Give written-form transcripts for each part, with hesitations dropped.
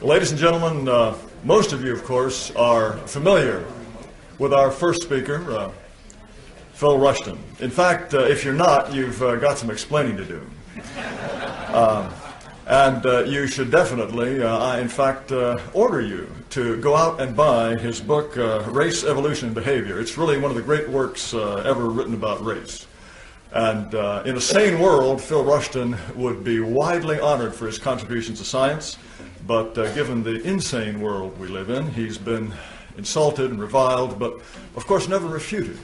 Ladies and gentlemen, most of you, of course, are familiar with our first speaker, Phil Rushton. In fact, if you're not, you've got some explaining to do. You should definitely, I in fact order you to go out and buy his book, Race, Evolution, and Behavior. It's really one of the great works ever written about race. And in a sane world, Phil Rushton would be widely honored for his contributions to science, but given the insane world we live in, he's been insulted and reviled, but of course never refuted.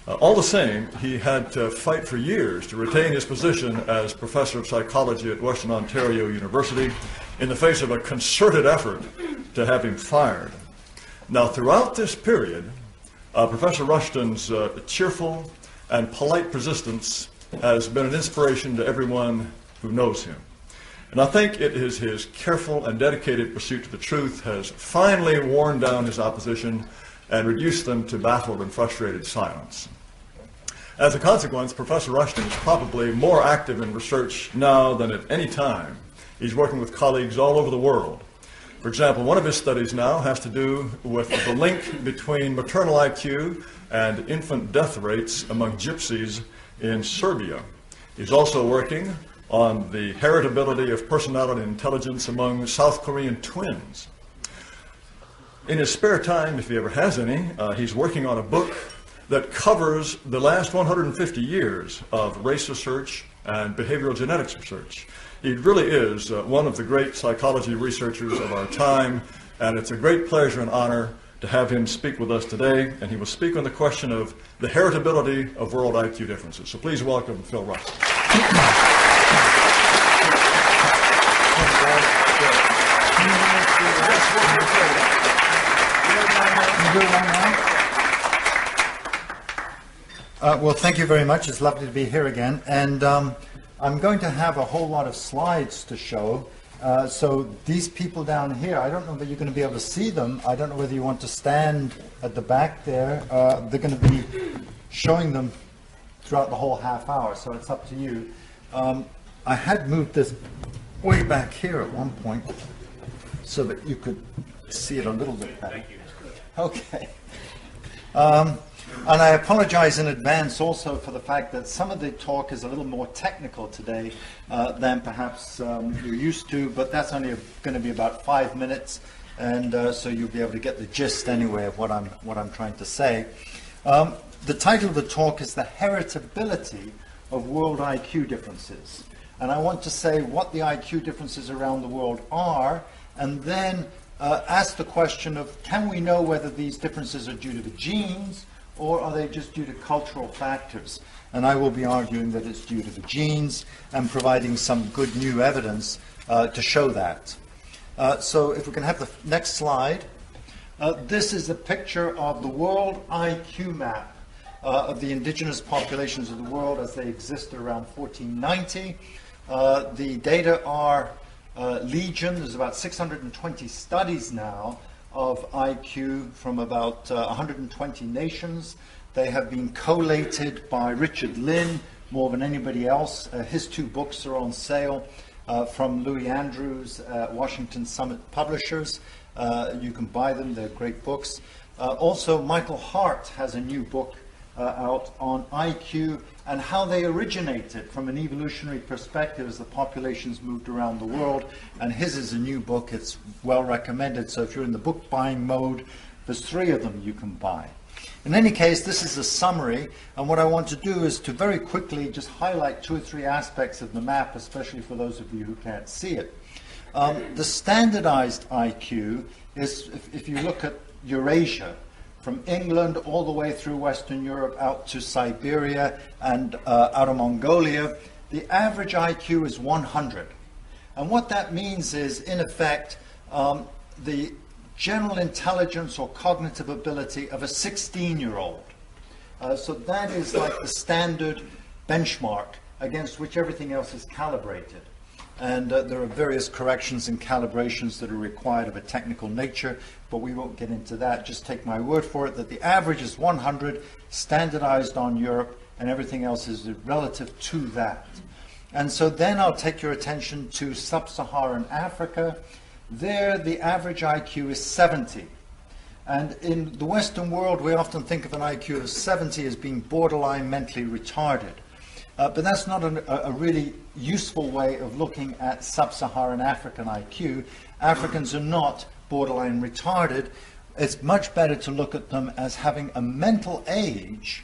All the same, he had to fight for years to retain his position as professor of psychology at Western Ontario University in the face of a concerted effort to have him fired. Now, throughout this period, Professor Rushton's cheerful and polite persistence has been an inspiration to everyone who knows him. And I think it is his careful and dedicated pursuit to the truth has finally worn down his opposition and reduced them to baffled and frustrated silence. As a consequence, Professor Rushton is probably more active in research now than at any time. He's working with colleagues all over the world. For example, one of his studies now has to do with the link between maternal IQ and infant death rates among gypsies in Serbia. He's also working on the heritability of personality and intelligence among South Korean twins. In his spare time, if he ever has any, he's working on a book that covers the last 150 years of race research and behavioral genetics research. He really is one of the great psychology researchers of our time, and it's a great pleasure and honor to have him speak with us today, and he will speak on the question of the heritability of world IQ differences. So please welcome Phil Rushton. Well, thank you very much. It's lovely to be here again. And I'm going to have a whole lot of slides to show. So these people down here, I don't know that you're going to be able to see them. I don't know whether you want to stand at the back there. They're going to be showing them throughout the whole half hour, so it's up to you. I had moved this way back here at one point so that you could see it a little bit better. Okay. And I apologize in advance also for the fact that some of the talk is a little more technical today than perhaps you're used to, but that's only going to be about 5 minutes, and so you'll be able to get the gist anyway of what I'm trying to say. The title of the talk is The Heritability of World IQ Differences. And I want to say what the IQ differences around the world are, and then ask the question of, can we know whether these differences are due to the genes, or are they just due to cultural factors? And I will be arguing that it's due to the genes and providing some good new evidence to show that. So if we can have the next slide. This is a picture of the world IQ map of the indigenous populations of the world as they existed around 1490. The data are legion. There's about 620 studies now of IQ from about 120 nations. They have been collated by Richard Lynn more than anybody else. His 2 books are on sale from Louis Andrews, Washington Summit Publishers. You can buy them, they're great books. Also, Michael Hart has a new book out on IQ and how they originated from an evolutionary perspective as the populations moved around the world. And his is a new book. It's well recommended. So if you're in the book buying mode, there's 3 of them you can buy. In any case, this is a summary. And what I want to do is to very quickly just highlight 2 or 3 aspects of the map, especially for those of you who can't see it. The standardized IQ is, if you look at Eurasia, from England all the way through Western Europe out to Siberia and out of Mongolia, the average IQ is 100. And what that means is, in effect, the general intelligence or cognitive ability of a 16-year-old. So that is like the standard benchmark against which everything else is calibrated. And there are various corrections and calibrations that are required of a technical nature, but we won't get into that. Just take my word for it that the average is 100, standardized on Europe, and everything else is relative to that. And so then I'll take your attention to sub-Saharan Africa. there the average IQ is 70. And in the Western world, we often think of an IQ of 70 as being borderline mentally retarded. But that's not a really useful way of looking at sub-Saharan African IQ. Africans are not borderline retarded. It's much better to look at them as having a mental age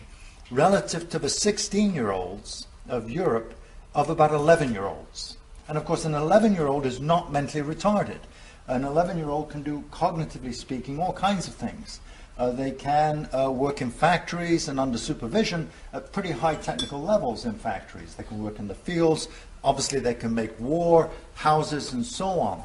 relative to the 16-year-olds of Europe of about 11-year-olds. And of course, an 11-year-old is not mentally retarded. An 11-year-old can do, cognitively speaking, all kinds of things. They can work in factories and under supervision at pretty high technical levels in factories. They can work in the fields. Obviously, they can make war, houses, and so on.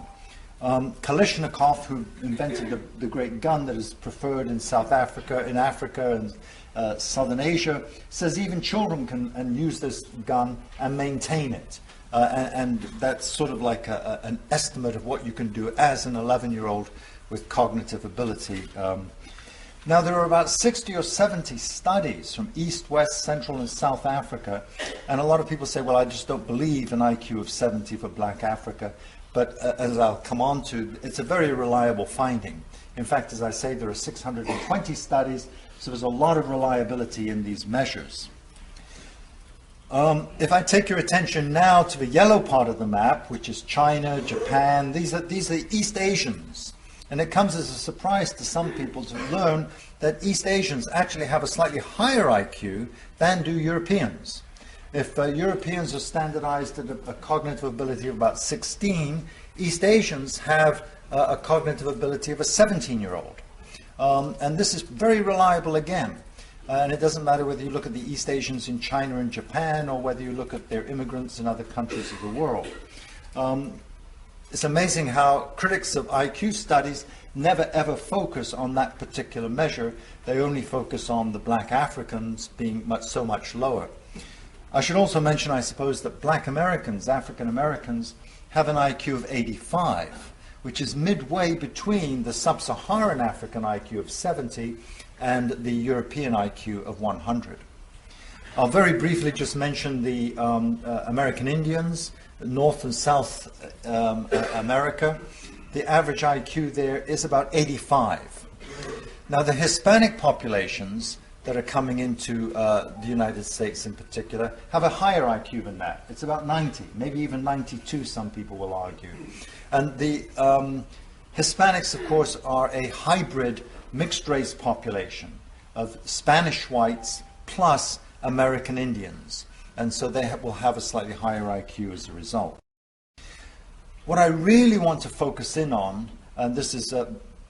Kalashnikov, who invented the great gun that is preferred in South Africa, and Southern Asia, says even children can use this gun and maintain it. And that's sort of like an estimate of what you can do as an 11-year-old with cognitive ability. Now, there are about 60 or 70 studies from East, West, Central, and South Africa. And a lot of people say, well, I just don't believe an IQ of 70 for black Africa. But as I'll come on to, it's a very reliable finding. In fact, as I say, there are 620 studies, so there's a lot of reliability in these measures. If I take your attention now to the yellow part of the map, which is China, Japan, these are the East Asians. And it comes as a surprise to some people to learn that East Asians actually have a slightly higher IQ than do Europeans. If Europeans are standardized at a cognitive ability of about 16, East Asians have a cognitive ability of a 17-year-old. And this is very reliable again. And it doesn't matter whether you look at the East Asians in China and Japan or whether you look at their immigrants in other countries of the world. It's amazing how critics of IQ studies never ever focus on that particular measure. They only focus on the black Africans being so much lower. I should also mention, I suppose, that black Americans, African Americans, have an IQ of 85, which is midway between the sub-Saharan African IQ of 70 and the European IQ of 100. I'll very briefly just mention the American Indians, North and South America. The average IQ there is about 85. Now, the Hispanic populations that are coming into the United States in particular have a higher IQ than that. It's about 90, maybe even 92, some people will argue. And the Hispanics, of course, are a hybrid mixed race population of Spanish whites plus American Indians. And so they will have a slightly higher IQ as a result. What I really want to focus in on, and this is,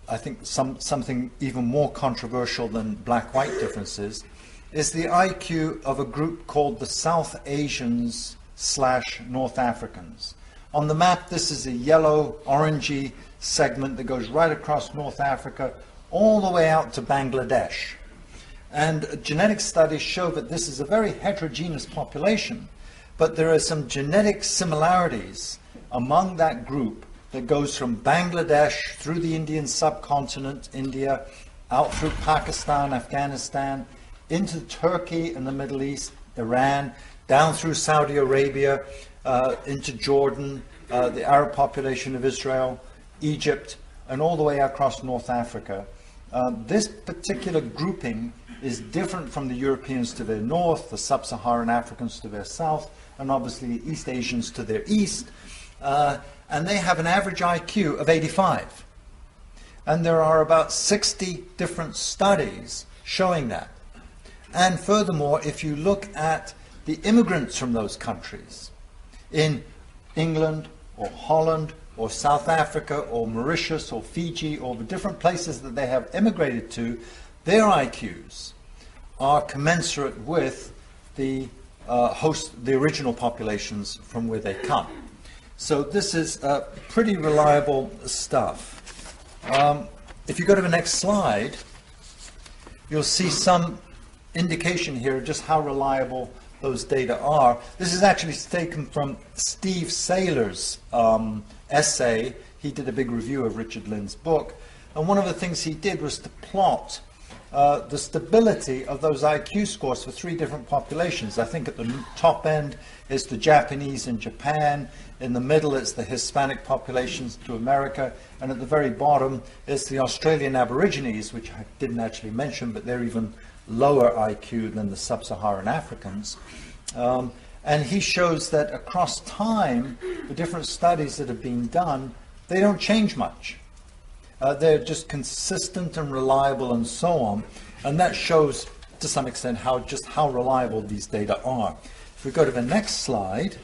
I think, something even more controversial than black-white differences, is the IQ of a group called the South Asians / North Africans. On the map, this is a yellow, orangey segment that goes right across North Africa, all the way out to Bangladesh. And genetic studies show that this is a very heterogeneous population, but there are some genetic similarities among that group that goes from Bangladesh through the Indian subcontinent, India, out through Pakistan, Afghanistan, into Turkey and the Middle East, Iran, down through Saudi Arabia, into Jordan, the Arab population of Israel, Egypt, and all the way across North Africa. This particular grouping is different from the Europeans to their north, the sub-Saharan Africans to their south, and obviously the East Asians to their east. And they have an average IQ of 85. And there are about 60 different studies showing that. And furthermore, if you look at the immigrants from those countries, in England or Holland or South Africa or Mauritius or Fiji or the different places that they have immigrated to, their IQs are commensurate with the original populations from where they come. So this is pretty reliable stuff. If you go to the next slide, you'll see some indication here of just how reliable those data are. This is actually taken from Steve Saylor's essay. He did a big review of Richard Lynn's book. And one of the things he did was to plot the stability of those IQ scores for 3 different populations. I think at the top end is the Japanese and Japan, in the middle it's the Hispanic populations to America, and at the very bottom is the Australian Aborigines, which I didn't actually mention, but they're even lower IQ than the sub-Saharan Africans. And he shows that across time, the different studies that have been done, they don't change much. They're just consistent and reliable and so on. And that shows, to some extent, just how reliable these data are. If we go to the next slide,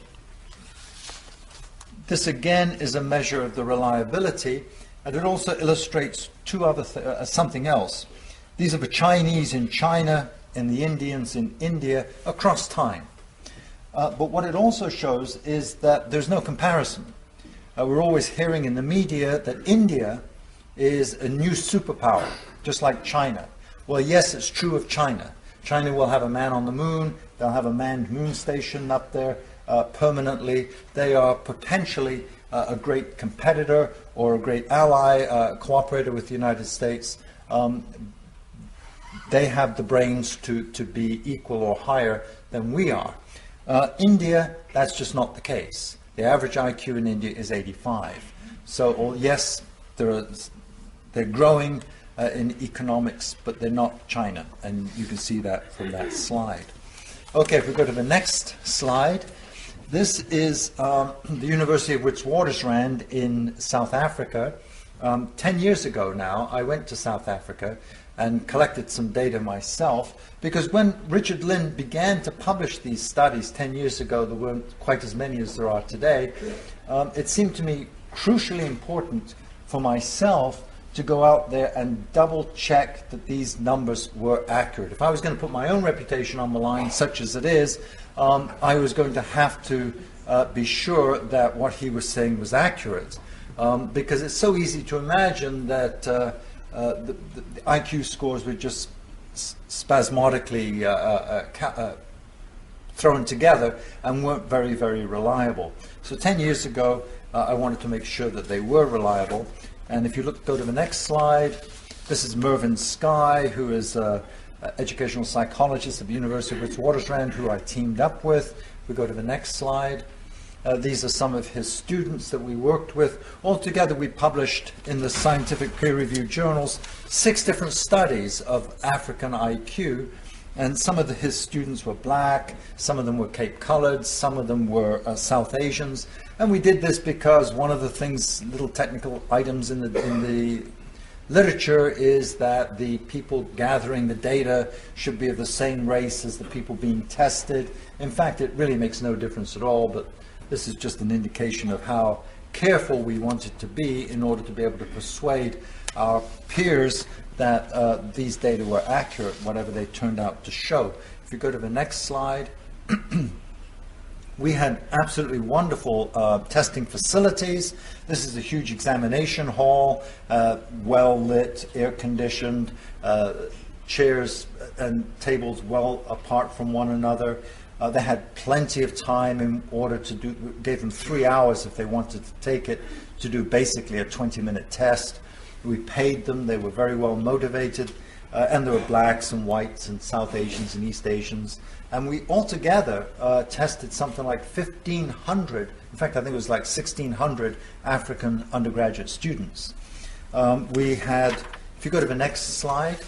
this again is a measure of the reliability, and it also illustrates something else. These are the Chinese in China and the Indians in India across time. But what it also shows is that there's no comparison. We're always hearing in the media that India is a new superpower, just like China. Well, yes, it's true of China. China will have a man on the moon. They'll have a manned moon station up there permanently. They are potentially a great competitor or a great ally, cooperator with the United States. They have the brains to be equal or higher than we are. India, that's just not the case. The average IQ in India is 85. So, yes, they're growing in economics, but they're not China, and you can see that from that slide. Okay, if we go to the next slide, this is the University of Witwatersrand in South Africa. 10 years ago now, I went to South Africa and collected some data myself, because when Richard Lynn began to publish these studies 10 years ago, there weren't quite as many as there are today. It seemed to me crucially important for myself to go out there and double check that these numbers were accurate. If I was going to put my own reputation on the line, such as it is, I was going to have to be sure that what he was saying was accurate, because it's so easy to imagine that the IQ scores were just spasmodically thrown together and weren't very, very reliable. So 10 years ago, I wanted to make sure that they were reliable. And if you go to the next slide, this is Mervyn Sky, who is an educational psychologist at the University of Witwatersrand, who I teamed up with. We go to the next slide. These are some of his students that we worked with. Altogether, we published in the scientific peer-reviewed journals 6 different studies of African IQ, and some of his students were black, some of them were Cape-colored, some of them were South Asians. And we did this because one of the things, little technical items in the literature, is that the people gathering the data should be of the same race as the people being tested. In fact, it really makes no difference at all, but this is just an indication of how careful we wanted to be in order to be able to persuade our peers that these data were accurate, whatever they turned out to show. If you go to the next slide, we had absolutely wonderful testing facilities. This is a huge examination hall, well lit, air conditioned, chairs and tables well apart from one another. They had plenty of time in order to do, gave them 3 hours if they wanted to take it, to do basically a 20-minute test. We paid them, they were very well motivated, and there were blacks and whites and South Asians and East Asians. And we altogether tested something like 1,500, in fact I think it was like 1,600 African undergraduate students. We had, if you go to the next slide,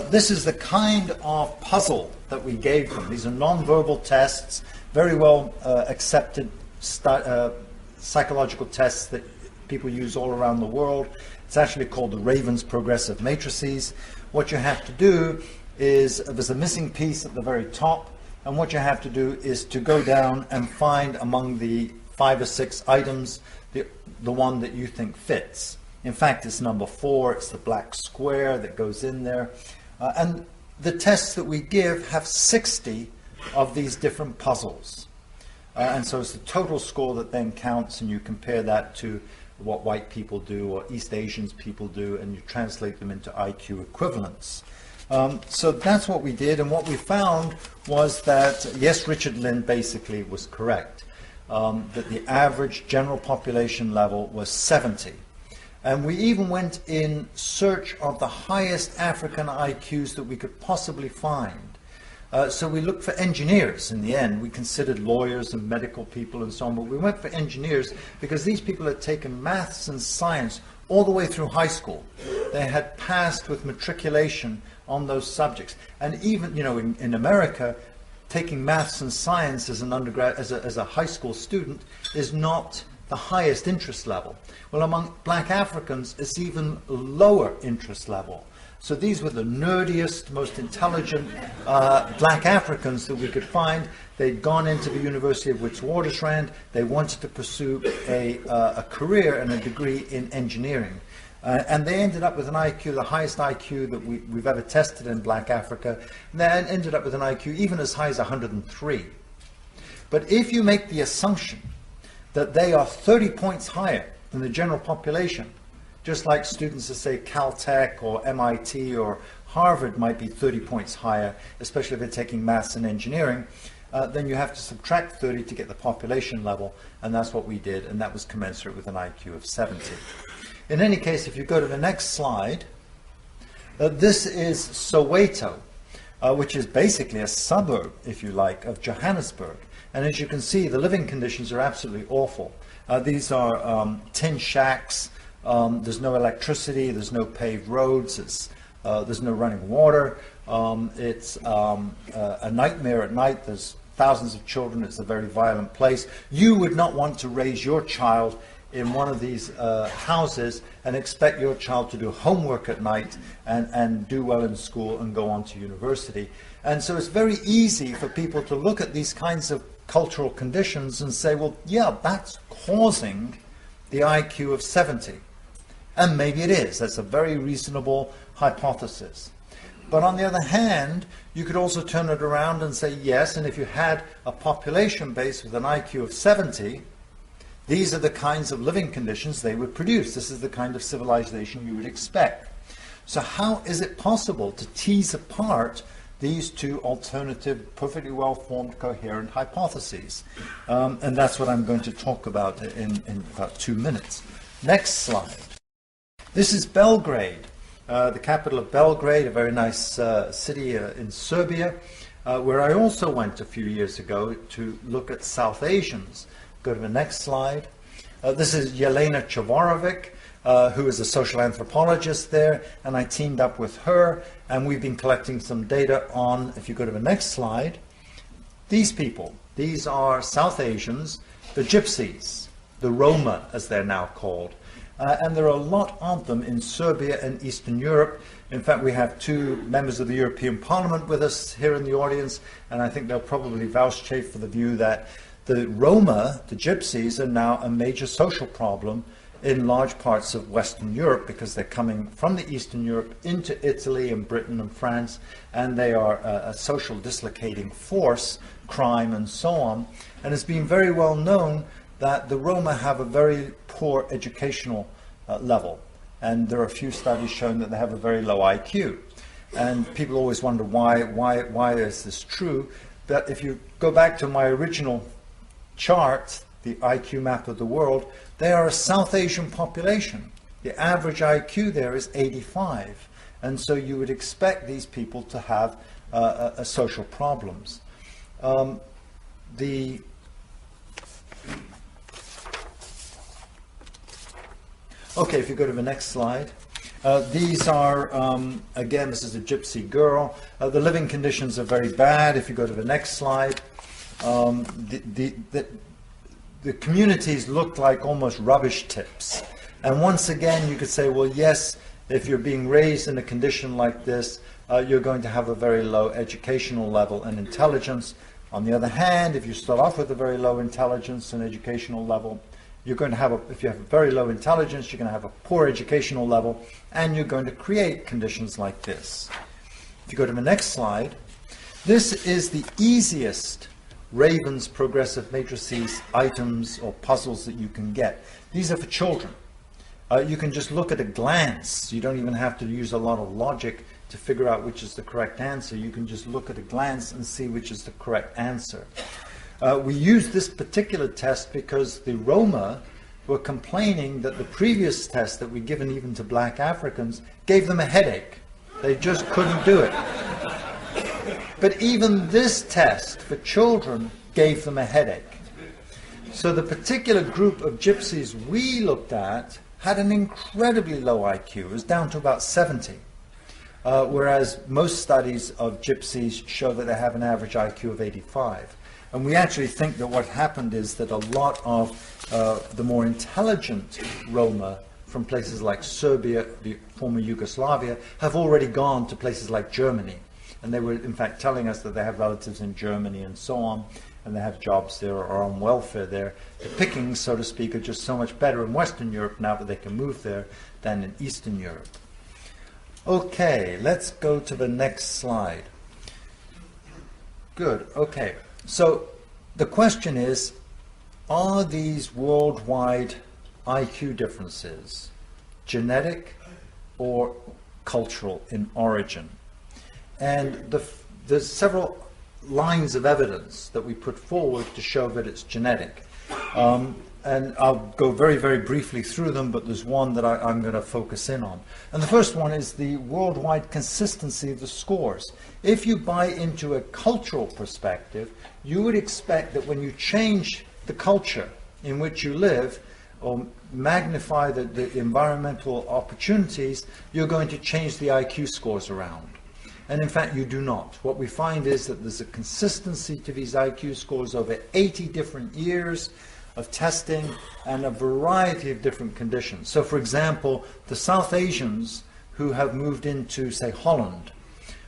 this is the kind of puzzle that we gave them. These are non-verbal tests, very well accepted psychological tests that people use all around the world. It's actually called the Raven's Progressive Matrices. What you have to do is, there's a missing piece at the very top, and what you have to do is to go down and find among the 5 or 6 items the one that you think fits. In fact, it's number 4, it's the black square that goes in there. And the tests that we give have 60 of these different puzzles. And so it's the total score that then counts, and you compare that to what white people do or East Asians people do, and you translate them into IQ equivalents. So that's what we did, and what we found was that, yes, Richard Lynn basically was correct, that the average general population level was 70. And we even went in search of the highest African IQs that we could possibly find. So we looked for engineers in the end. We considered lawyers and medical people and so on, but we went for engineers because these people had taken maths and science all the way through high school. They had passed with matriculation on those subjects. And even, you know, in America, taking maths and science as an undergrad, as a high school student, is not the highest interest level. Well, among black Africans, it's even lower interest level. So these were the nerdiest, most intelligent black Africans that we could find. They'd gone into the University of Witwatersrand. They wanted to pursue a career and a degree in engineering. And they ended up with an IQ, the highest IQ that we've ever tested in black Africa. And they ended up with an IQ even as high as 103. But if you make the assumption that they are 30 points higher than the general population, just like students at, say, Caltech or MIT or Harvard might be 30 points higher, especially if they're taking maths and engineering, then you have to subtract 30 to get the population level, and that's what we did, and that was commensurate with an IQ of 70. In any case, if you go to the next slide, this is Soweto, which is basically a suburb, if you like, of Johannesburg. And as you can see, the living conditions are absolutely awful. These are tin shacks. There's no electricity, there's no paved roads, there's no running water. It's a nightmare at night. There's thousands of children. It's a very violent place. You would not want to raise your child in one of these houses and expect your child to do homework at night and do well in school and go on to university. And so it's very easy for people to look at these kinds of cultural conditions and say, well, yeah, that's causing the IQ of 70. And maybe it is. That's a very reasonable hypothesis. But on the other hand, you could also turn it around and say, yes, and if you had a population base with an IQ of 70, these are the kinds of living conditions they would produce. This is the kind of civilization you would expect. So how is it possible to tease apart these two alternative, perfectly well-formed, coherent hypotheses? And that's what I'm going to talk about in about 2 minutes. Next slide. This is Belgrade, the capital of Belgrade, a very nice city in Serbia, where I also went a few years ago to look at South Asians. Go to the next slide. This is Jelena Čevorović, who is a social anthropologist there, and I teamed up with her, and we've been collecting some data on, if you go to the next slide, these people. These are South Asians, the Gypsies, the Roma, as they're now called. And there are a lot of them in Serbia and Eastern Europe. In fact, we have 2 members of the European Parliament with us here in the audience, and I think they'll probably vouchsafe for the view that the Roma, the Gypsies, are now a major social problem in large parts of Western Europe because they're coming from the Eastern Europe into Italy and Britain and France, and they are a social dislocating force, crime and so on. And it's been very well known that the Roma have a very poor educational level, and there are a few studies showing that they have a very low IQ. And people always wonder why is this true? But if you go back to my original chart, the IQ map of the world, they are a South Asian population. The average IQ there is 85, and so you would expect these people to have social problems. Okay, if you go to the next slide. These are, again, this is a gypsy girl. The living conditions are very bad. If you go to the next slide, the communities look like almost rubbish tips. And once again, you could say, well, yes, if you're being raised in a condition like this, you're going to have a very low educational level and intelligence. On the other hand, if you start off with a very low intelligence and educational level, you're going to have if you have a very low intelligence, you're going to have a poor educational level, and you're going to create conditions like this. If you go to the next slide, this is the easiest Raven's progressive matrices items or puzzles that you can get. These are for children. You can just look at a glance. You don't even have to use a lot of logic to figure out which is the correct answer. You can just look at a glance and see which is the correct answer. We use this particular test because the Roma were complaining that the previous test that we'd given even to black Africans gave them a headache. They just couldn't do it. But even this test for children gave them a headache. So the particular group of gypsies we looked at had an incredibly low IQ. It was down to about 70. Whereas most studies of gypsies show that they have an average IQ of 85. And we actually think that what happened is that a lot of the more intelligent Roma from places like Serbia, the former Yugoslavia, have already gone to places like Germany. And they were, in fact, telling us that they have relatives in Germany and so on, and they have jobs there or are on welfare there. The pickings, so to speak, are just so much better in Western Europe now that they can move there than in Eastern Europe. Okay, let's go to the next slide. Good, okay. So the question is, are these worldwide IQ differences genetic or cultural in origin? And there's several lines of evidence that we put forward to show that it's genetic. And I'll go very, very briefly through them, but there's one that I'm going to focus in on. And the first one is the worldwide consistency of the scores. If you buy into a cultural perspective, you would expect that when you change the culture in which you live, or magnify the environmental opportunities, you're going to change the IQ scores around. And in fact, you do not. What we find is that there's a consistency to these IQ scores over 80 different years of testing and a variety of different conditions. So for example, the South Asians who have moved into, say, Holland,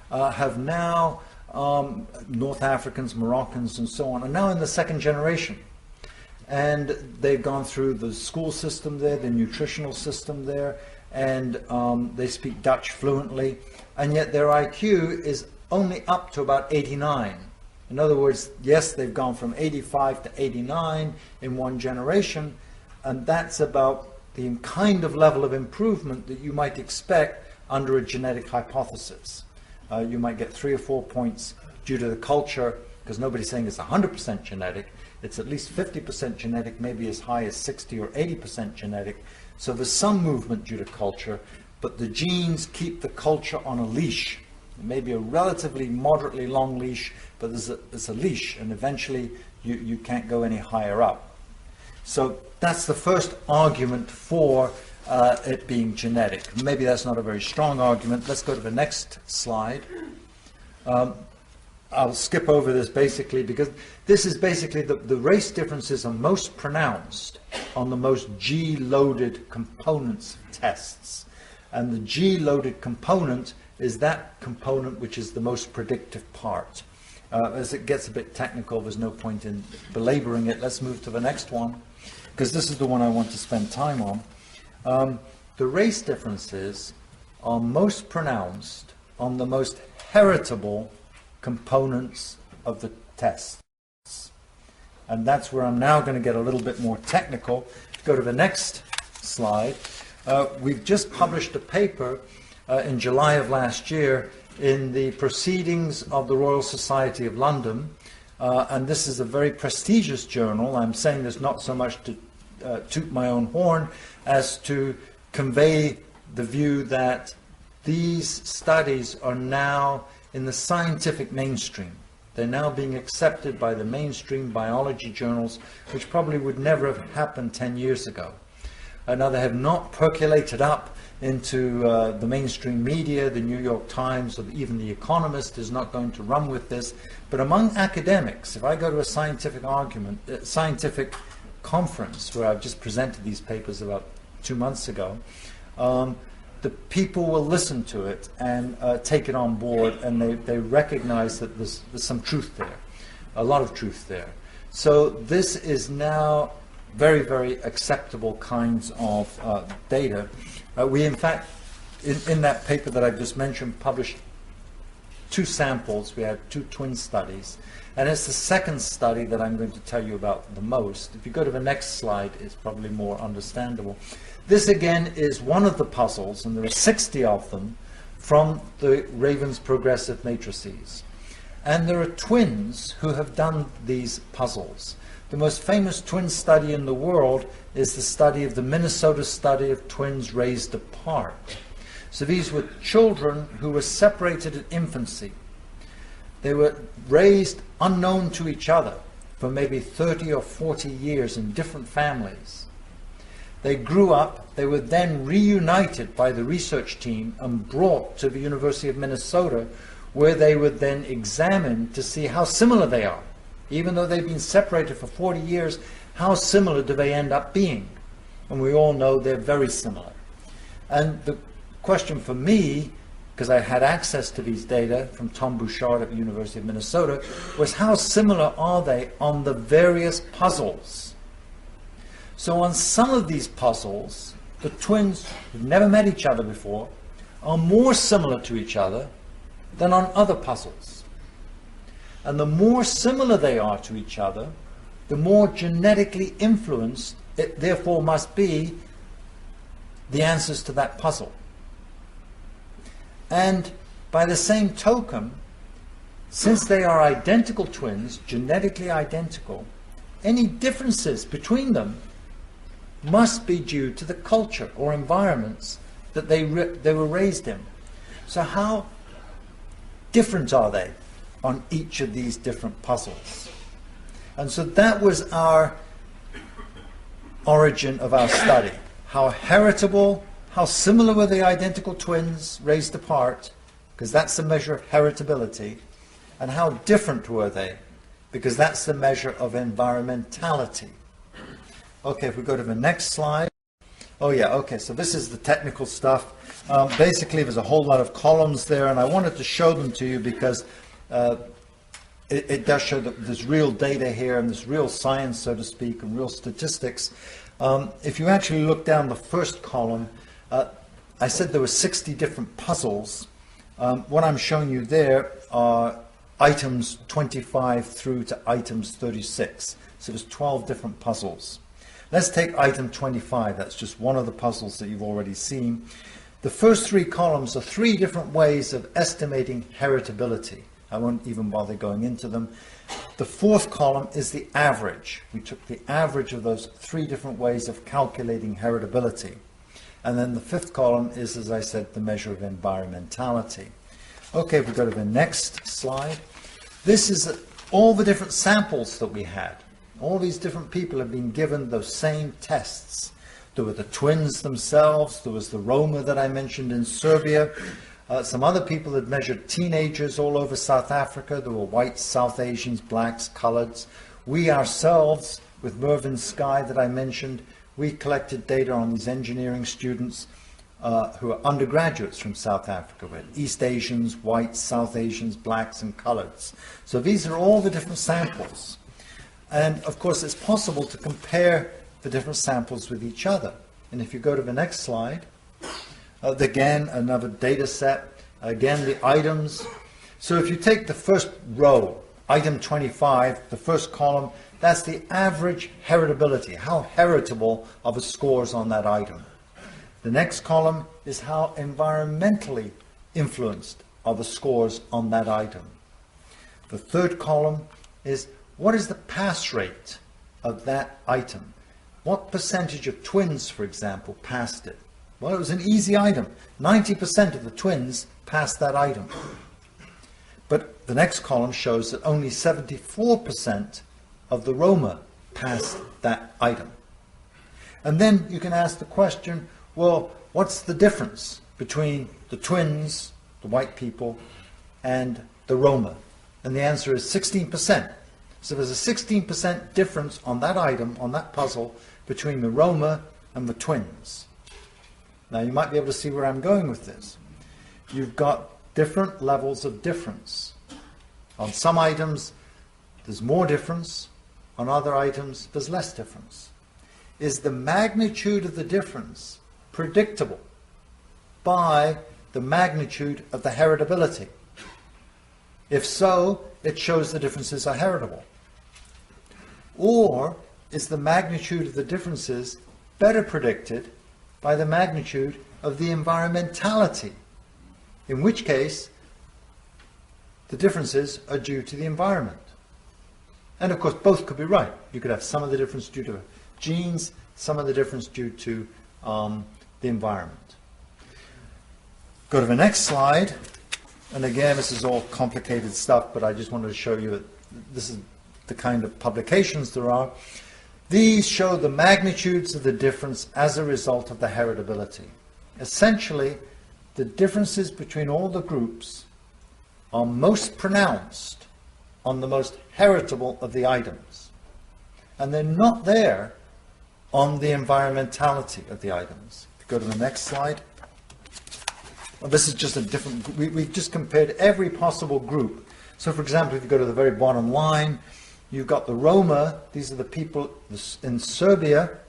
have now, North Africans, Moroccans, and so on, are now in the second generation. And they've gone through the school system there, the nutritional system there, and they speak Dutch fluently, and yet their IQ is only up to about 89. In other words, yes, they've gone from 85 to 89 in one generation, and that's about the kind of level of improvement that you might expect under a genetic hypothesis. You might get 3 or 4 points due to the culture, because nobody's saying it's 100% genetic. It's at least 50% genetic, maybe as high as 60 or 80% genetic. So there's some movement due to culture, but the genes keep the culture on a leash. It may be a relatively moderately long leash, but there's a leash, and eventually you can't go any higher up. So that's the first argument for it being genetic. Maybe that's not a very strong argument. Let's go to the next slide. I'll skip over this basically because this is basically the race differences are most pronounced on the most G-loaded components of tests. And the G-loaded component is that component which is the most predictive part. As it gets a bit technical, there's no point in belaboring it. Let's move to the next one, because this is the one I want to spend time on. The race differences are most pronounced on the most heritable components of the tests. And that's where I'm now going to get a little bit more technical. Go to the next slide. We've just published a paper in July of last year in the Proceedings of the Royal Society of London, and this is a very prestigious journal. I'm saying this not so much to toot my own horn as to convey the view that these studies are now in the scientific mainstream. They're now being accepted by the mainstream biology journals, which probably would never have happened 10 years ago. Now, they have not percolated up into the mainstream media. The New York Times or even The Economist is not going to run with this. But among academics, if I go to a scientific conference where I've just presented these papers about 2 months ago, the people will listen to it and take it on board, and they recognize that there's some truth there, a lot of truth there. So this is now very, very acceptable kinds of data. We, in fact, in that paper that I've just mentioned, published 2 samples. We had 2 twin studies. And it's the second study that I'm going to tell you about the most. If you go to the next slide, it's probably more understandable. This, again, is one of the puzzles, and there are 60 of them, from the Raven's progressive matrices. And there are twins who have done these puzzles. The most famous twin study in the world is the study of the Minnesota study of twins raised apart. So these were children who were separated at infancy. They were raised unknown to each other for maybe 30 or 40 years in different families. They grew up, they were then reunited by the research team and brought to the University of Minnesota, where they were then examined to see how similar they are. Even though they've been separated for 40 years, how similar do they end up being? And we all know they're very similar. And the question for me, because I had access to these data from Tom Bouchard at the University of Minnesota, was how similar are they on the various puzzles? So on some of these puzzles, the twins who've never met each other before are more similar to each other than on other puzzles. And the more similar they are to each other, the more genetically influenced it therefore must be the answers to that puzzle. And by the same token, since they are identical twins, genetically identical, any differences between them must be due to the culture or environments that they were raised in. So how different are they on each of these different puzzles? And so that was our origin of our study. How heritable, how similar were the identical twins raised apart, because that's the measure of heritability, and how different were they, because that's the measure of environmentality. Okay, if we go to the next slide. Oh yeah, okay, so this is the technical stuff. Basically, there's a whole lot of columns there, and I wanted to show them to you because it does show that there's real data here, and there's real science, so to speak, and real statistics. If you actually look down the first column, I said there were 60 different puzzles. What I'm showing you there are items 25 through to items 36. So there's 12 different puzzles. Let's take item 25. That's just one of the puzzles that you've already seen. The first three columns are three different ways of estimating heritability. I won't even bother going into them. The fourth column is the average. We took the average of those three different ways of calculating heritability. And then the fifth column is, as I said, the measure of environmentality. Okay, if we go to the next slide. This is all the different samples that we had. All these different people have been given those same tests. There were the twins themselves. There was the Roma that I mentioned in Serbia. Some other people had measured teenagers all over South Africa. There were whites, South Asians, blacks, coloreds. We ourselves, with Mervyn Sky that I mentioned, we collected data on these engineering students who are undergraduates from South Africa, with East Asians, whites, South Asians, blacks, and coloreds. So these are all the different samples. And of course, it's possible to compare the different samples with each other. And if you go to the next slide, again, another data set, again, the items. So if you take the first row, item 25, the first column, that's the average heritability, how heritable are the scores on that item. The next column is how environmentally influenced are the scores on that item. The third column is what is the pass rate of that item? What percentage of twins, for example, passed it? Well, it was an easy item. 90% of the twins passed that item. But the next column shows that only 74% of the Roma passed that item. And then you can ask the question, well, what's the difference between the twins, the white people, and the Roma? And the answer is 16%. So there's a 16% difference on that item, on that puzzle, between the Roma and the twins. Now you might be able to see where I'm going with this. You've got different levels of difference. On some items, there's more difference. On other items, there's less difference. Is the magnitude of the difference predictable by the magnitude of the heritability? If so, it shows the differences are heritable. Or is the magnitude of the differences better predicted by the magnitude of the environmentality? In which case, the differences are due to the environment. And of course, both could be right. You could have some of the difference due to genes, some of the difference due to the environment. Go to the next slide. And again, this is all complicated stuff, but I just wanted to show you that this is the kind of publications there are. These show the magnitudes of the difference as a result of the heritability. Essentially, the differences between all the groups are most pronounced on the most heritable of the items. And they're not there on the environmentality of the items. If you go to the next slide. Well, this is just a different, we've just compared every possible group. So for example, if you go to the very bottom line, you've got the Roma. These are the people in Serbia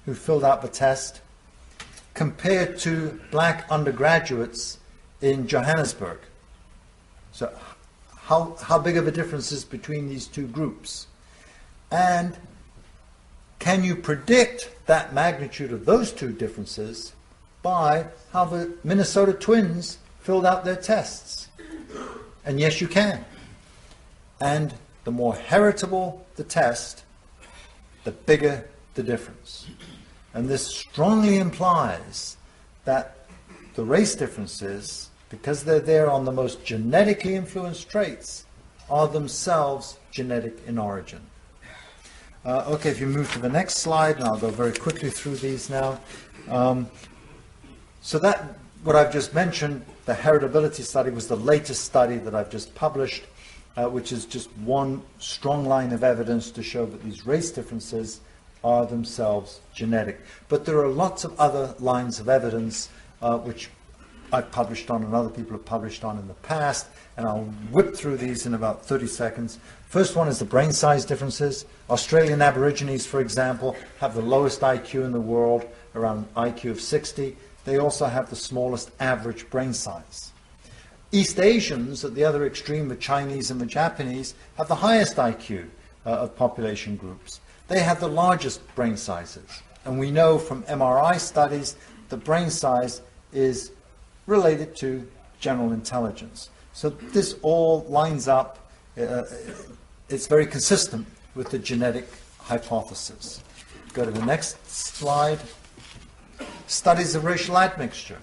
who filled out the test, compared to black undergraduates in Johannesburg. So how big of a difference is between these two groups? And can you predict that magnitude of those two differences by how the Minnesota Twins filled out their tests? And yes, you can. And the more heritable the test, the bigger the difference. And this strongly implies that the race differences, because they're there on the most genetically influenced traits, are themselves genetic in origin. Okay, if you move to the next slide, and I'll go very quickly through these now. So that, what I've just mentioned, the heritability study was the latest study that I've just published, which is just one strong line of evidence to show that these race differences are themselves genetic. But there are lots of other lines of evidence which I've published on and other people have published on in the past, and I'll whip through these in about 30 seconds. First one is the brain size differences. Australian Aborigines, for example, have the lowest IQ in the world, around IQ of 60. They also have the smallest average brain size. East Asians, at the other extreme, the Chinese and the Japanese, have the highest IQ of population groups. They have the largest brain sizes. And we know from MRI studies the brain size is related to general intelligence. So this all lines up, it's very consistent with the genetic hypothesis. Go to the next slide. Studies of racial admixture.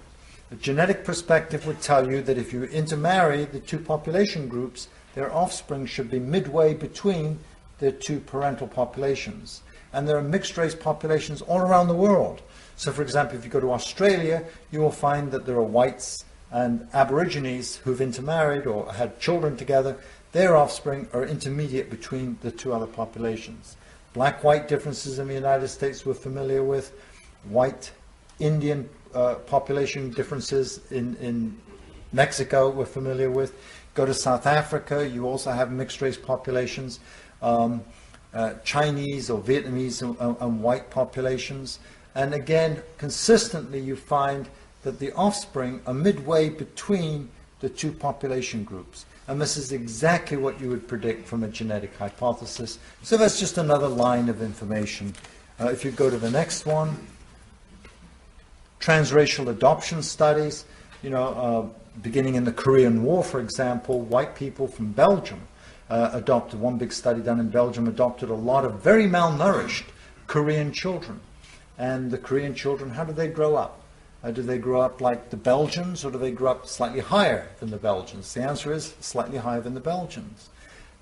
The genetic perspective would tell you that if you intermarry the two population groups, their offspring should be midway between their two parental populations. And there are mixed race populations all around the world. So for example, if you go to Australia, you will find that there are whites and Aborigines who've intermarried or had children together. Their offspring are intermediate between the two other populations. Black-white differences in the United States we're familiar with. White Indian population differences in Mexico we're familiar with. Go to South Africa, you also have mixed race populations. Chinese or Vietnamese and white populations. And again, consistently you find that the offspring are midway between the two population groups. And this is exactly what you would predict from a genetic hypothesis. So that's just another line of information. If you go to the next one, transracial adoption studies, beginning in the Korean War, for example, white people from Belgium adopted, one big study done in Belgium, adopted a lot of very malnourished Korean children. And the Korean children, how do they grow up? Do they grow up like the Belgians, or do they grow up slightly higher than the Belgians? The answer is slightly higher than the Belgians.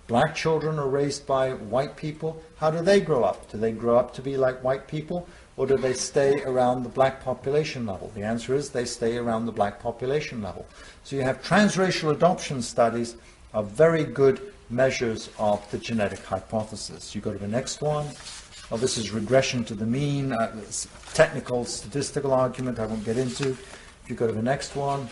Black children are raised by white people. How do they grow up? Do they grow up to be like white people, or do they stay around the black population level? The answer is they stay around the black population level. So you have transracial adoption studies are very good measures of the genetic hypothesis. You go to the next one. Well, this is regression to the mean, technical statistical argument I won't get into. If you go to the next one,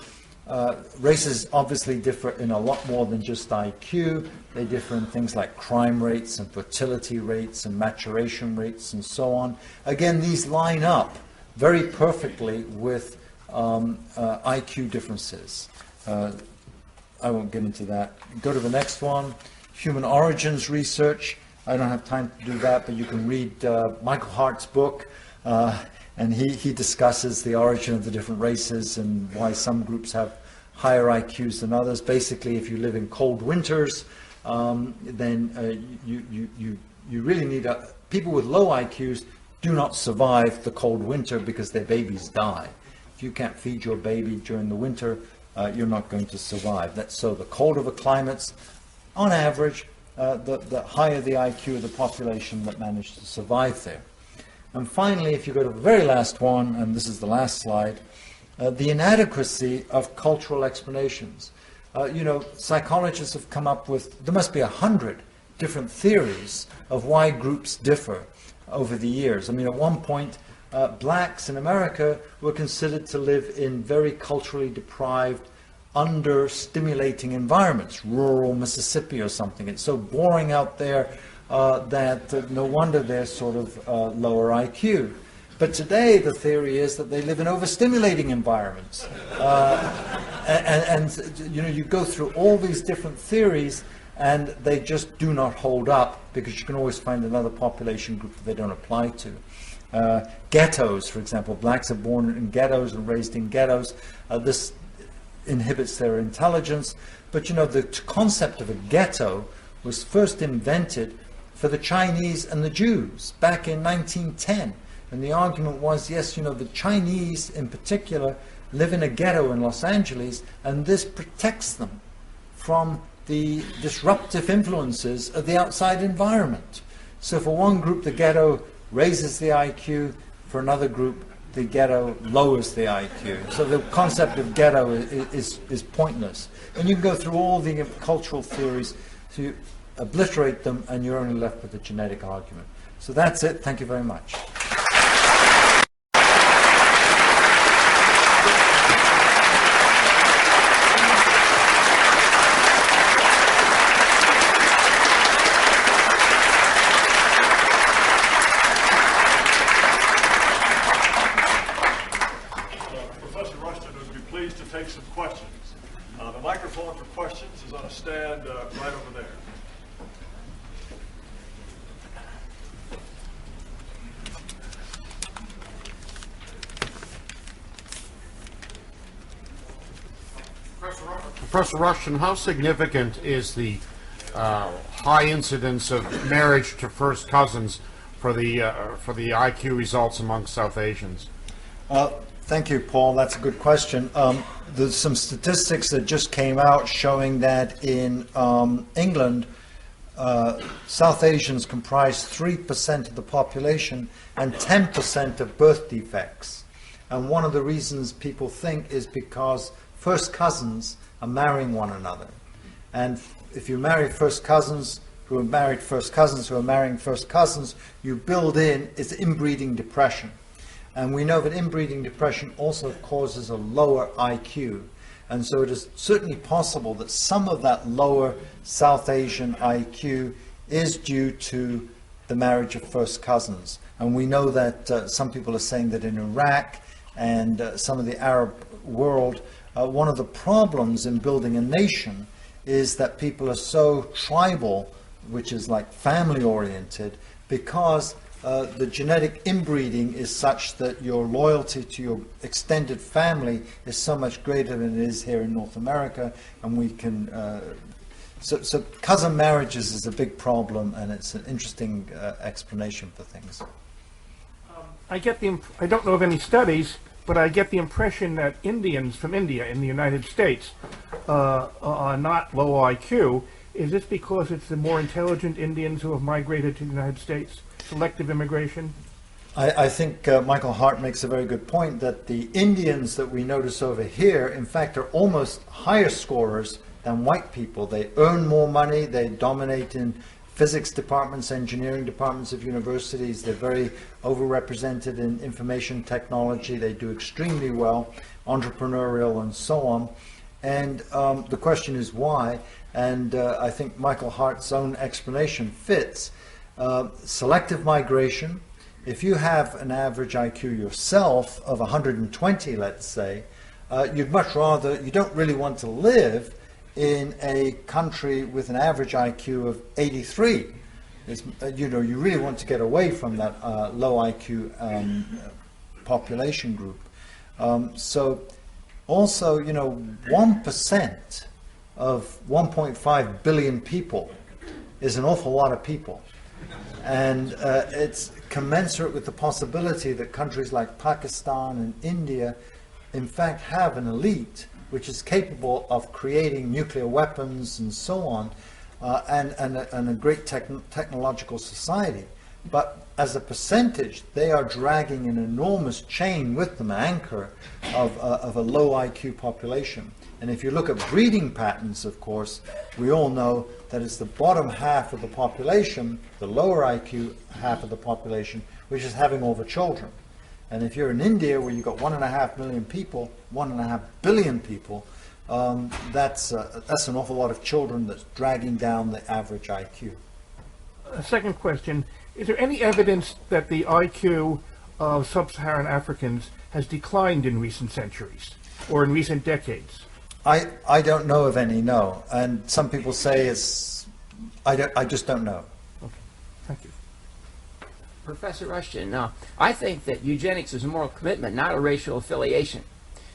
races obviously differ in a lot more than just IQ. They differ in things like crime rates and fertility rates and maturation rates and so on. Again, these line up very perfectly with IQ differences. I won't get into that. Go to the next one, human origins research. I don't have time to do that, but you can read Michael Hart's book, and he discusses the origin of the different races and why some groups have higher IQs than others. Basically, if you live in cold winters, then you really need people with low IQs do not survive the cold winter because their babies die. If you can't feed your baby during the winter, you're not going to survive. So the colder the climates, on average, the higher the IQ of the population that managed to survive there. And finally, if you go to the very last one, and this is the last slide, the inadequacy of cultural explanations. Psychologists have come up with, there must be 100 different theories of why groups differ over the years. I mean, at one point, blacks in America were considered to live in very culturally deprived, under-stimulating environments, rural Mississippi or something. It's so boring out there that no wonder they're sort of lower IQ. But today the theory is that they live in overstimulating environments. You go through all these different theories and they just do not hold up because you can always find another population group that they don't apply to. Ghettos, for example, blacks are born in ghettos and raised in ghettos. This inhibits their intelligence. But the concept of a ghetto was first invented for the Chinese and the Jews back in 1910. And the argument was, yes, the Chinese in particular live in a ghetto in Los Angeles, and this protects them from the disruptive influences of the outside environment. So for one group, the ghetto raises the IQ. For another group, the ghetto lowers the IQ. So the concept of ghetto is pointless. And you can go through all the cultural theories to obliterate them, and you're only left with a genetic argument. So that's it. Thank you very much. Professor Rushton, how significant is the high incidence of marriage to first cousins for the IQ results among South Asians? Thank you, Paul. That's a good question. There's some statistics that just came out showing that in England, South Asians comprise 3% of the population and 10% of birth defects. And one of the reasons people think is because first cousins are marrying one another. And if you marry first cousins who are married first cousins who are marrying first cousins, you build in is inbreeding depression. And we know that inbreeding depression also causes a lower IQ. And so it is certainly possible that some of that lower South Asian IQ is due to the marriage of first cousins. And we know that some people are saying that in Iraq and some of the Arab world, one of the problems in building a nation is that people are so tribal, which is like family oriented, because the genetic inbreeding is such that your loyalty to your extended family is so much greater than it is here in North America, and we can so cousin marriages is a big problem, and it's an interesting explanation for things. I don't know of any studies, but I get the impression that Indians from India in the United States are not low IQ. Is this because it's the more intelligent Indians who have migrated to the United States? Selective immigration? I think Michael Hart makes a very good point that the Indians that we notice over here, in fact, are almost higher scorers than white people. They earn more money, they dominate in physics departments, engineering departments of universities. They're very overrepresented in information technology. They do extremely well, entrepreneurial and so on. And the question is why? And I think Michael Hart's own explanation fits. Selective migration. If you have an average IQ yourself of 120, let's say, you'd much rather, you don't really want to live in a country with an average IQ of 83. You really want to get away from that low IQ population group. So Also, you know, 1% of 1.5 billion people is an awful lot of people. And it's commensurate with the possibility that countries like Pakistan and India, in fact, have an elite which is capable of creating nuclear weapons and so on, and a great technological society. But as a percentage, they are dragging an enormous chain with them, anchor of a low IQ population. And if you look at breeding patterns, of course, we all know that it's the bottom half of the population, the lower IQ half of the population, which is having all the children. And if you're in India, where you've got 1.5 million people, 1.5 billion people, that's an awful lot of children that's dragging down the average IQ. A second question, is there any evidence that the IQ of sub-Saharan Africans has declined in recent centuries or in recent decades? I don't know of any, no. And some people say I just don't know. Okay, thank you. Professor Rushton, I think that eugenics is a moral commitment, not a racial affiliation.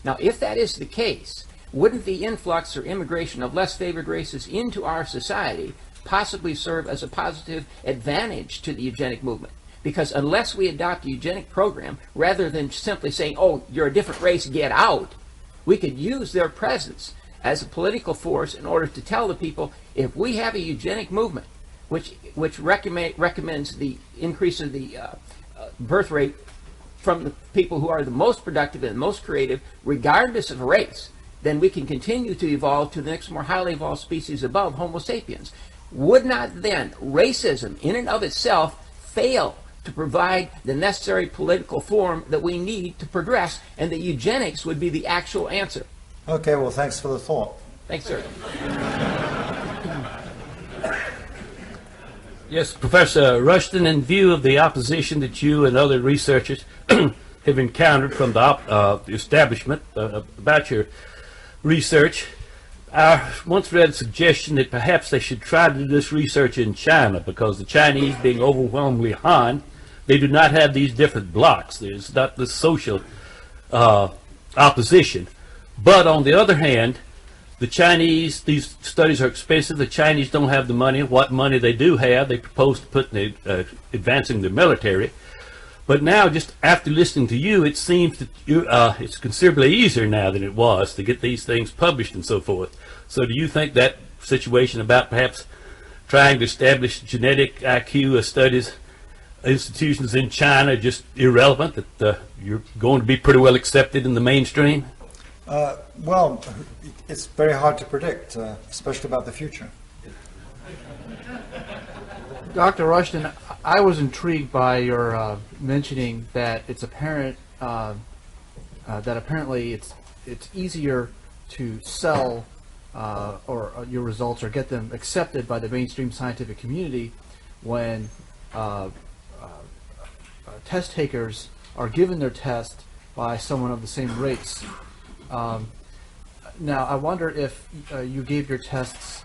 Now, if that is the case, wouldn't the influx or immigration of less favored races into our society possibly serve as a positive advantage to the eugenic movement? Because unless we adopt a eugenic program, rather than simply saying, oh, you're a different race, get out, we could use their presence as a political force in order to tell the people, if we have a eugenic movement which recommends the increase of the birth rate from the people who are the most productive and most creative, regardless of race, then we can continue to evolve to the next more highly evolved species above, Homo sapiens. Would not then racism in and of itself fail to provide the necessary political form that we need to progress, and that eugenics would be the actual answer? Okay, well, thanks for the thought. Thanks, sir. Yes, Professor Rushton, in view of the opposition that you and other researchers have encountered from the establishment about your research, I once read a suggestion that perhaps they should try to do this research in China, because the Chinese, being overwhelmingly Han, they do not have these different blocks. There's not this social opposition. But on the other hand, the Chinese, these studies are expensive. The Chinese don't have the money. What money they do have, they propose to put in advancing the military. But now, just after listening to you, it seems that it's considerably easier now than it was to get these things published and so forth. So do you think that situation about perhaps trying to establish genetic IQ studies institutions in China just irrelevant, that you're going to be pretty well accepted in the mainstream? Well, it's very hard to predict, especially about the future. Dr. Rushton, I was intrigued by your mentioning that it's apparent that apparently it's easier to sell or your results or get them accepted by the mainstream scientific community when test takers are given their test by someone of the same race. Now, I wonder if you gave your tests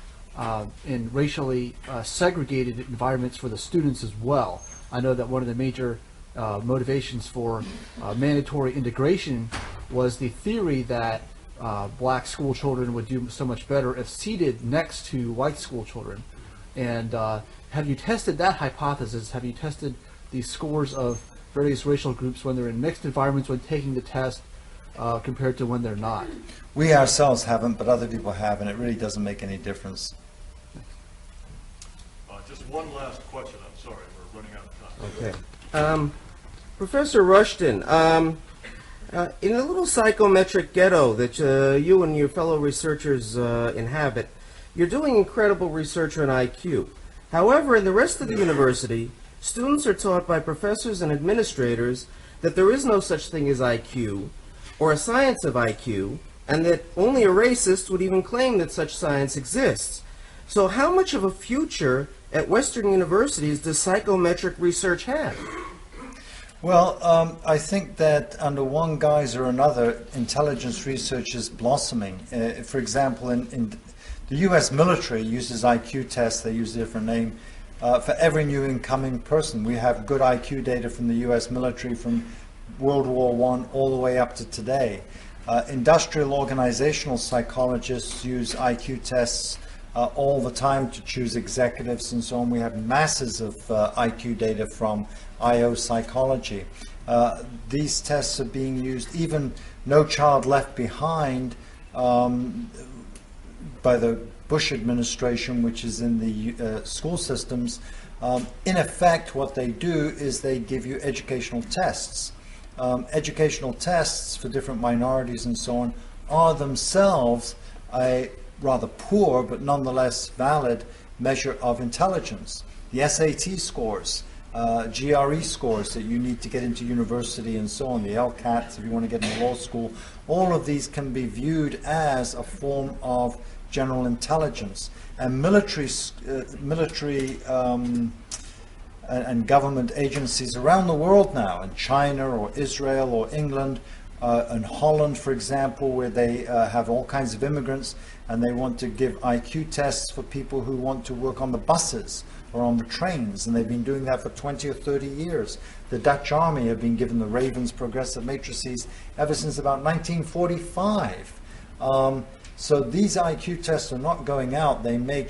in racially segregated environments for the students as well. I know that one of the major motivations for mandatory integration was the theory that black school children would do so much better if seated next to white school children. And have you tested that hypothesis? Have you tested the scores of various racial groups when they're in mixed environments when taking the test compared to when they're not? We ourselves haven't, but other people have, and it really doesn't make any difference. Just one last question. I'm sorry, we're running out of time. Okay. Professor Rushton, in a little psychometric ghetto that you and your fellow researchers inhabit, you're doing incredible research on IQ. However, in the rest of the university, students are taught by professors and administrators that there is no such thing as IQ, or a science of IQ, and that only a racist would even claim that such science exists. So how much of a future at Western universities does psychometric research have? Well, I think that under one guise or another, intelligence research is blossoming. For example, in the U.S. military uses IQ tests. They use a different name. For every new incoming person, we have good IQ data from the U.S. military from World War I all the way up to today. Industrial organizational psychologists use IQ tests all the time to choose executives and so on. We have masses of IQ data from IO psychology. These tests are being used, even No Child Left Behind by the Bush administration, which is in the school systems. In effect, what they do is they give you educational tests. Educational tests for different minorities and so on are themselves a rather poor but nonetheless valid measure of intelligence. The SAT scores, GRE scores that you need to get into university and so on, the LCATs if you want to get into law school, all of these can be viewed as a form of general intelligence. And military and government agencies around the world now, in China or Israel or England, and Holland, for example, where they have all kinds of immigrants, and they want to give IQ tests for people who want to work on the buses or on the trains, and they've been doing that for 20 or 30 years. The Dutch Army have been given the Ravens progressive matrices ever since about 1945. So these IQ tests are not going out. They may